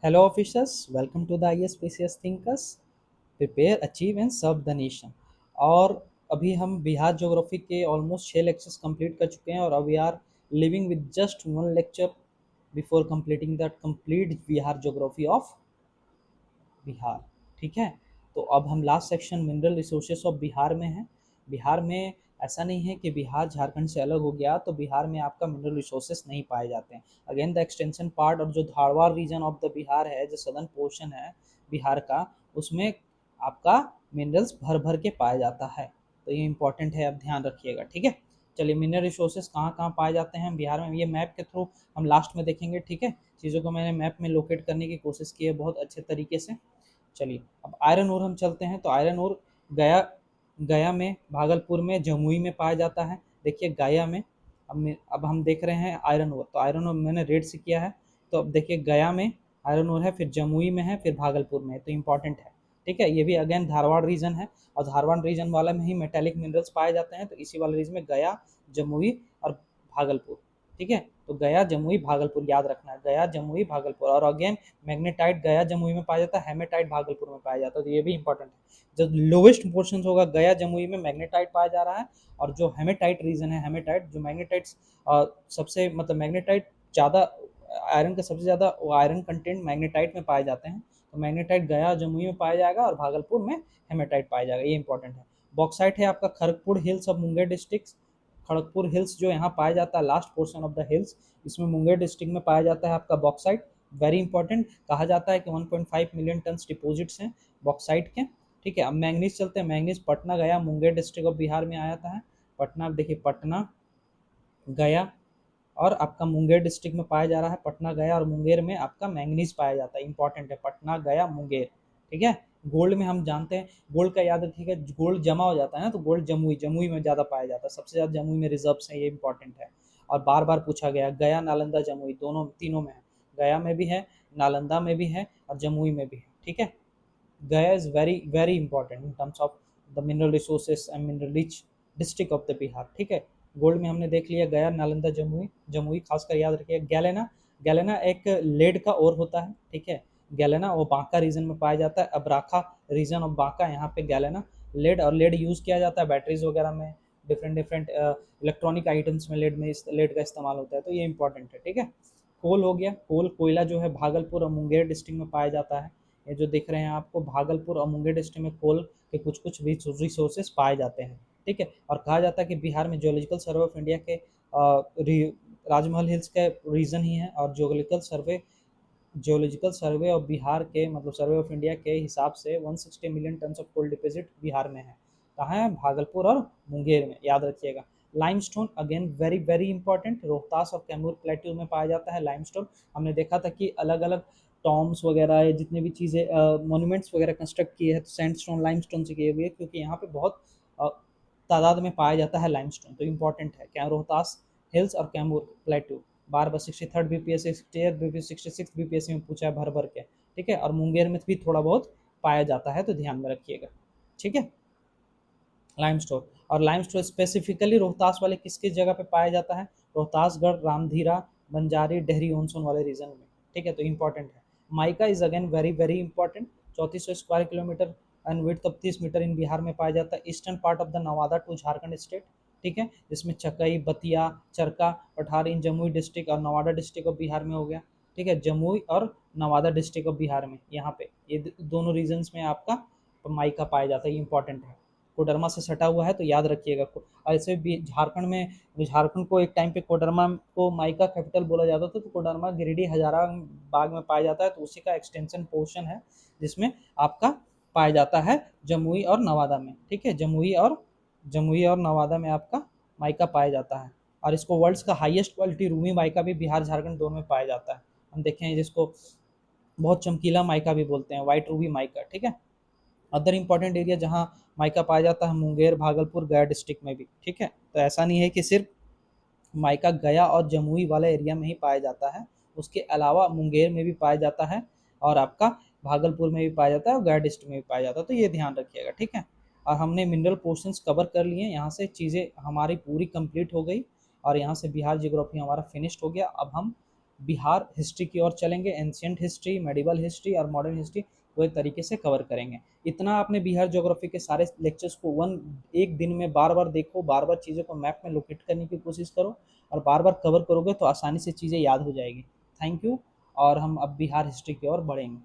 Hello officers, welcome to the ISPCS Thinkers. Prepare, achieve and serve the nation. और अभी हम Bihar geography के almost 6 lectures complete कर चुके हैं और अब we are living with just 1 lecture before completing the complete Bihar geography of Bihar. ठीक है, तो अब हम last section mineral resources of Bihar में हैं। बिहार में ऐसा नहीं है कि बिहार झारखंड से अलग हो गया तो बिहार में आपका मिनरल रिसोर्सेस नहीं पाए जाते हैं। अगेन द एक्सटेंशन पार्ट और जो Dharwar region of the Bihar है, जो सदर्न पोर्शन है बिहार का, उसमें आपका मिनरल्स भर भर के पाया जाता है। तो ये इंपॉर्टेंट है, अब ध्यान रखिएगा। ठीक है, चलिए मिनरल रिसोर्सेज कहाँ कहाँ पाए जाते हैं बिहार में, ये मैप के थ्रू हम लास्ट में देखेंगे। ठीक है, चीज़ों को मैंने मैप में लोकेट करने की कोशिश की है बहुत अच्छे तरीके से। चलिए अब आयरन ओर हम चलते हैं। तो आयरन ओर गया गया में, भागलपुर में, जमुई में पाया जाता है। देखिए गया में अब हम देख रहे हैं आयरन ओर, तो आयरन ओर मैंने रेड से किया है। तो अब देखिए गया में आयरन ओर है, फिर जमुई में है, फिर भागलपुर में है, तो इंपॉर्टेंट है। ठीक है, ये भी अगेन धारवाड़ रीजन है और धारवाड़ रीजन वाला में ही मेटेलिक मिनरल्स पाए जाते हैं, तो इसी वाले रीजन में गया, जमुई और भागलपुर। ठीक है, तो गया जमुई भागलपुर याद रखना है, गया जमुई भागलपुर। और अगेन मैग्नेटाइट गया जमुई में पाया जाता है, हेमेटाइट भागलपुर में पाया जाता है, तो ये भी इंपॉर्टेंट है। जो लोवेस्ट पोर्शन होगा गया जमुई में मैग्नेटाइट पाया जा रहा है, और जो हेमेटाइट रीजन है, हेमेटाइट जो मैग्नेटाइट्स सबसे मतलब मैग्नेटाइट ज़्यादा आयरन का सबसे ज़्यादा आयरन कंटेंट मैग्नेटाइट में पाए जाते हैं, तो मैग्नेटाइट गया जमुई में पाया जाएगा और भागलपुर में हेमेटाइट पाया जाएगा, ये इंपॉर्टेंट है। बॉक्साइट है आपका Kharagpur hills of Munger district. Kharagpur hills जो यहाँ पाया जाता है, last portion of the hills, इसमें मुंगेर डिस्ट्रिक्ट में पाया जाता है आपका बॉक्साइट। वेरी इंपॉर्टेंट, कहा जाता है कि 1.5 मिलियन टन डिपोजिट्स हैं बॉक्साइट के। ठीक है, अब मैंगनीज चलते हैं। मैंगनीज पटना गया मुंगेर डिस्ट्रिक्ट ऑफ बिहार में आया था। पटना देखिए, पटना गया और आपका मुंगेर डिस्ट्रिक्ट में पाया जा रहा है। पटना गया और मुंगेर में आपका मैंगनीज पाया जाता है, इंपॉर्टेंट है, पटना गया मुंगेर। ठीक है, गोल्ड में हम जानते हैं, गोल्ड का याद रखिएगा, गोल्ड जमा हो जाता है ना, तो गोल्ड जमुई जमुई में ज़्यादा पाया जाता है, सबसे ज़्यादा जमुई में रिजर्व्स हैं, ये इंपॉर्टेंट है। और बार बार पूछा गया, गया नालंदा जमुई दोनों तीनों में है, गया में भी है, नालंदा में भी है और जमुई में भी है। ठीक है, गया is very very important in terms of the mineral resources and mineral rich district of the Bihar. ठीक है, गोल्ड में हमने देख लिया गया, नालंदा, जमुई। जमुई खासकर याद रखिए। गैलेना, गैलेना एक लेड का ओर होता है। ठीक है, गैलेना वो बांका रीजन में पाया जाता है, अब्राखा रीजन ऑफ बांका, यहाँ पे गैलेना लेड, और लेड यूज़ किया जाता है बैटरीज वगैरह में, डिफरेंट डिफरेंट इलेक्ट्रॉनिक आइटम्स में लेड का इस्तेमाल होता है, तो ये इंपॉर्टेंट है। ठीक है, कोल हो गया, कोल कोयला जो है भागलपुर और मुंगेर डिस्ट्रिक्ट में पाया जाता है। ये जो दिख रहे हैं आपको, भागलपुर और मुंगेर डिस्ट्रिक्ट में कोल के कुछ कुछ रिसोर्सेज पाए जाते हैं। ठीक है, और कहा जाता है कि बिहार में जियोलॉजिकल सर्वे ऑफ इंडिया के राजमहल हिल्स के रीजन ही है, और जियोलॉजिकल सर्वे ऑफ बिहार के मतलब सर्वे ऑफ इंडिया के हिसाब से 160 million ton of coal deposit Bihar में है। कहाँ है? भागलपुर और मुंगेर में, याद रखिएगा। Limestone again very very important, Rohtas और कैमूर प्लेट्यू में पाया जाता है लाइमस्टोन। हमने देखा था कि अलग अलग टॉम्स वगैरह या जितने भी चीज़ें मोन्यूमेंट्स वगैरह कंस्ट्रक्ट किए हैं तो सैंडस्टोन लाइमस्टोन से किए हुए, क्योंकि यहाँ पे बहुत तादाद में पाया जाता है लाइमस्टोन, तो इंपॉर्टेंट है। क्या रोहतास हिल्स और कैमूर प्लेट्यू, बार बार 63 बीपीएस 68 बीपीएस 66 बीपीएस में पूछा है भर भर के। ठीक है, और मुंगेर में भी थोड़ा बहुत पाया जाता है, तो ध्यान में रखिएगा। ठीक है, लाइमस्टोन, और लाइमस्टोन स्पेसिफिकली रोहतास वाले किस किस जगह पे पाया जाता है? रोहतासगढ़, रामधीरा, बंजारी, डेहरी ऑनसोन वाले रीजन में। ठीक है, तो इंपॉर्टेंट है। Mica is again very very important, 3400 square kilometre and width of 30 metre in Bihar में पाया जाता है। Eastern part of the Nawada to Jharkhand state. ठीक है, इसमें चकई, बतिया, चरका, पठार इन जमुई डिस्ट्रिक्ट और नवादा डिस्ट्रिक्ट ऑफ बिहार में हो गया। ठीक है, जमुई और नवादा डिस्ट्रिक्ट ऑफ बिहार में, यहाँ पे ये दोनों रीजन्स में आपका माइका पाया जाता है, ये इंपॉर्टेंट है। कोडरमा से सटा हुआ है, तो याद रखिएगा। ऐसे भी झारखंड में, झारखंड को एक टाइम पे कोडरमा को माइका कैपिटल बोला जाता था, तो कोडरमा गिरिडीह हजारा बाग में पाया जाता है, तो उसी का एक्सटेंशन पोर्शन है जिसमें आपका पाया जाता है जमुई और नवादा में। ठीक है, जमुई और नवादा में आपका माइका पाया जाता है, और इसको वर्ल्ड्स का हाईएस्ट क्वालिटी रूमी माइका भी बिहार झारखंड दोनों में पाया जाता है। हम देखें जिसको बहुत चमकीला माइका भी बोलते हैं, व्हाइट रूबी माइका। ठीक है, अदर इंपॉर्टेंट एरिया जहाँ माइका पाया जाता है, मुंगेर, भागलपुर, गया डिस्ट्रिक्ट में भी। ठीक है, तो ऐसा नहीं है कि सिर्फ माइका गया और जमुई वाला एरिया में ही पाया जाता है, उसके अलावा मुंगेर में भी पाया जाता है, और आपका भागलपुर में भी पाया जाता है, और गया डिस्ट्रिक्ट में भी पाया जाता है, तो ये ध्यान रखिएगा। ठीक है, और हमने मिनरल पोर्शंस कवर कर लिए, यहाँ से चीज़ें हमारी पूरी कंप्लीट हो गई, और यहाँ से बिहार जियोग्राफी हमारा फिनिश्ड हो गया। अब हम बिहार हिस्ट्री की ओर चलेंगे, एंशियंट हिस्ट्री, मेडिवल हिस्ट्री और मॉडर्न हिस्ट्री पूरे तरीके से कवर करेंगे। इतना आपने बिहार ज्योग्राफी के सारे लेक्चर्स को एक दिन में बार बार देखो, बार बार चीज़ों को मैप में लोकेट करने की कोशिश करो, और बार बार कवर करोगे तो आसानी से चीज़ें याद हो जाएगी। Thank you. और हम अब बिहार हिस्ट्री की ओर बढ़ेंगे।